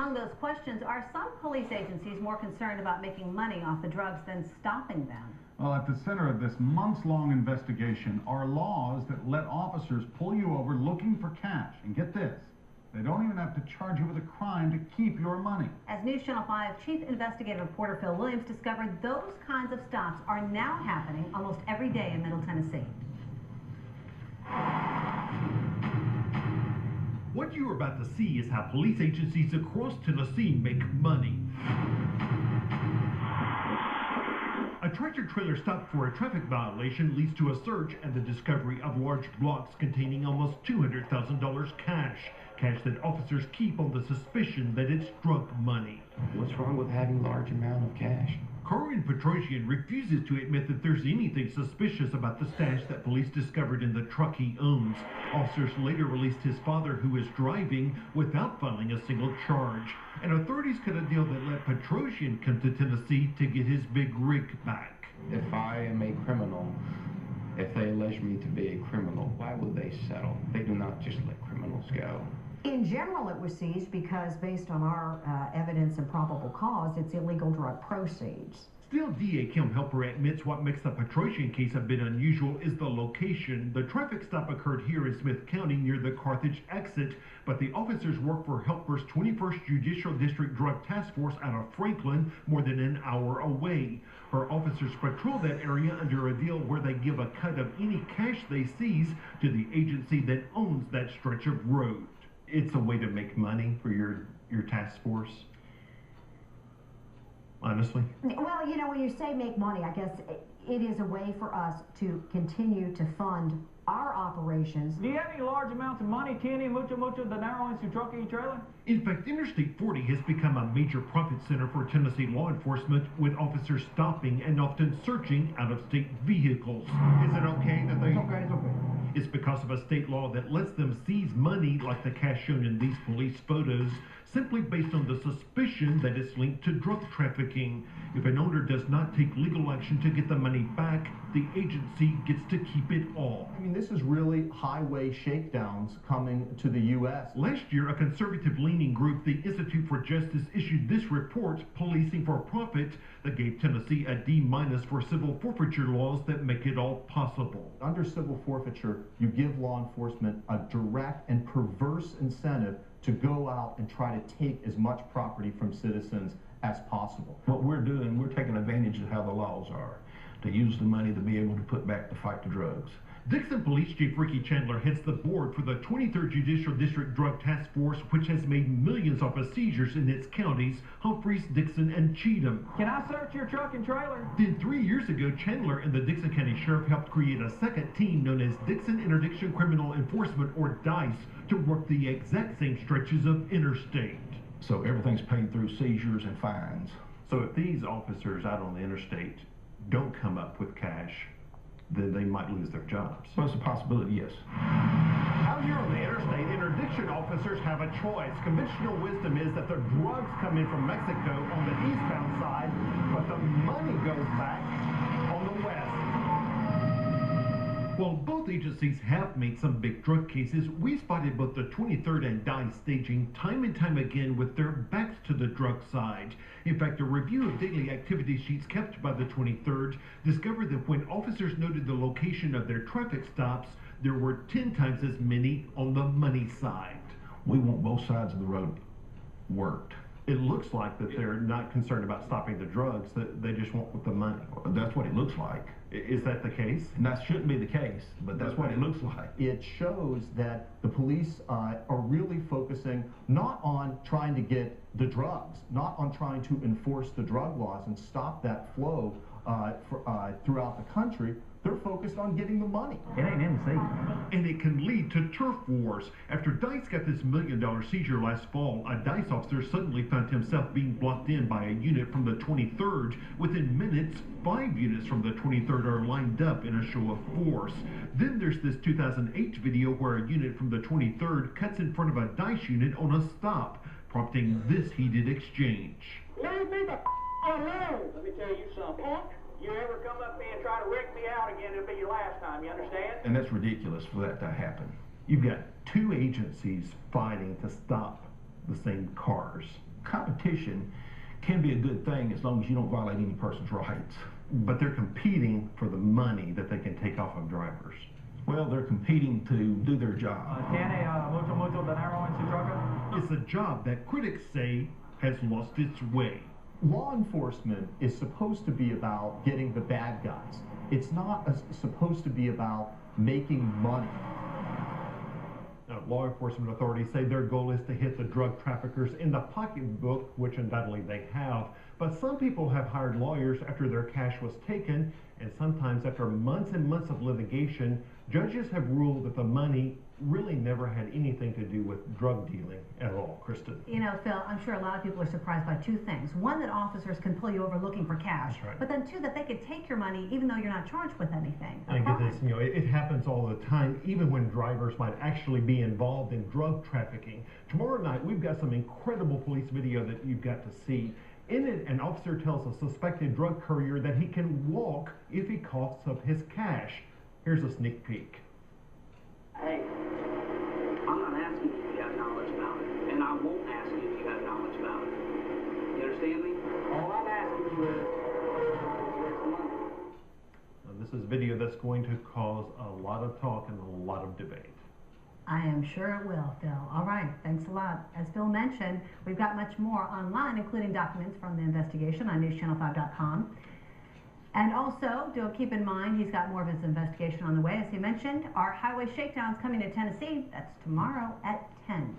Among those questions, are some police agencies more concerned about making money off the drugs than stopping them? Well, at the center of this months-long investigation are laws that let officers pull you over looking for cash. And get this, they don't even have to charge you with a crime to keep your money. As News Channel 5 Chief Investigative Reporter Phil Williams discovered, those kinds of stops are now happening almost every day in Middle Tennessee. What you're about to see is how police agencies across Tennessee make money. A tractor-trailer stop for a traffic violation leads to a search and the discovery of large blocks containing almost $200,000 cash that officers keep on the suspicion that it's drug money. What's wrong with having large amount of cash? Karin Petrosian refuses to admit that there's anything suspicious about the stash that police discovered in the truck he owns. Officers later released his father, who is driving, without filing a single charge. And authorities cut a deal that let Petrosian come to Tennessee to get his big rig back. If I am a criminal, if they allege me to be a criminal, why would they settle? They do not just let criminals go. In general, it was seized because, based on our evidence and probable cause, it's illegal drug proceeds. Still, DA Kim Helper admits what makes the Petrosian case a bit unusual is the location. The traffic stop occurred here in Smith County near the Carthage exit, but the officers work for Helper's 21st Judicial District Drug Task Force out of Franklin, more than an hour away. Her officers patrol that area under a deal where they give a cut of any cash they seize to the agency that owns that stretch of road. It's a way to make money for your task force. Honestly? Well, you know, when you say make money, I guess it is a way for us to continue to fund our operations. Do you have any large amounts of money, tiene mucho dinero en su truck y trailer? In fact, Interstate 40 has become a major profit center for Tennessee law enforcement, with officers stopping and often searching out-of-state vehicles. Is it okay that they... It's okay. It's because of a state law that lets them seize money like the cash shown in these police photos, simply based on the suspicion that it's linked to drug trafficking. If an owner does not take legal action to get the money back, the agency gets to keep it all. I mean, this is really highway shakedowns coming to the U.S. Last year, a conservative-leaning group, the Institute for Justice, issued this report, Policing for Profit, that gave Tennessee a D- for civil forfeiture laws that make it all possible. Under civil forfeiture, you give law enforcement a direct and perverse incentive to go out and try to take as much property from citizens as possible. What we're doing, we're taking advantage of how the laws are, to use the money to be able to put back to fight the drugs. Dixon Police Chief Ricky Chandler heads the board for the 23rd Judicial District Drug Task Force, which has made millions off of seizures in its counties, Humphreys, Dixon, and Cheatham. Can I search your truck and trailer? Then 3 years ago, Chandler and the Dixon County Sheriff helped create a second team known as Dixon Interdiction Criminal Enforcement, or DICE, to work the exact same stretches of interstate. So everything's paid through seizures and fines. So if these officers out on the interstate don't come up with cash, then they might lose their jobs. Well, it's a possibility, yes. Out here on the interstate, interdiction officers have a choice. Conventional wisdom is that the drugs come in from Mexico on the eastbound side, but the money goes back on the west. While both agencies have made some big drug cases, we spotted both the 23rd and DICE staging time and time again with their backs to the drug side. In fact, a review of daily activity sheets kept by the 23rd discovered that when officers noted the location of their traffic stops, there were 10 times as many on the money side. We want both sides of the road worked. It looks like that they're not concerned about stopping the drugs, that they just want the money. That's what it looks like. Is that the case? And that shouldn't be the case, but that's what it looks like. It shows that the police are really focusing not on trying to get the drugs, not on trying to enforce the drug laws and stop that flow throughout the country. They're focused on getting the money. It ain't in the seat. And it can lead to turf wars. After DICE got this $1 million seizure last fall, a DICE officer suddenly found himself being blocked in by a unit from the 23rd. Within minutes, 5 units from the 23rd are lined up in a show of force. Then there's this 2008 video where a unit from the 23rd cuts in front of a DICE unit on a stop, prompting this heated exchange. Leave me the alone. Let me tell you something. You ever come up here and try to wreck me out again, it'll be your last time, you understand? And that's ridiculous for that to happen. You've got two agencies fighting to stop the same cars. competition can be a good thing as long as you don't violate any person's rights. But they're competing for the money that they can take off of drivers. Well, they're competing to do their job. Tiene mucho dinero en su troca. It's a job that critics say has lost its way. Law enforcement is supposed to be about getting the bad guys. It's not supposed to be about making money. Now, law enforcement authorities say their goal is to hit the drug traffickers in the pocketbook, which undoubtedly they have. But some people have hired lawyers after their cash was taken, and sometimes after months and months of litigation, judges have ruled that the money really never had anything to do with drug dealing at all. Kristen. You know, Phil, I'm sure a lot of people are surprised by two things. One, that officers can pull you over looking for cash. That's right. But then two, that they could take your money even though you're not charged with anything. And get this, you know, it happens all the time, even when drivers might actually be involved in drug trafficking. Tomorrow night, we've got some incredible police video that you've got to see. In it, an officer tells a suspected drug courier that he can walk if he coughs up his cash. Here's a sneak peek. Hey, I'm not asking if you have knowledge about it, and I won't ask you if you have knowledge about it. You understand me? All I'm asking you is, where's the money? Now, this is video that's going to cause a lot of talk and a lot of debate. I am sure it will, Phil. All right, thanks a lot. As Phil mentioned, we've got much more online, including documents from the investigation on newschannel5.com. And also, do keep in mind, he's got more of his investigation on the way. As he mentioned, our highway shakedown's coming to Tennessee. That's tomorrow at 10.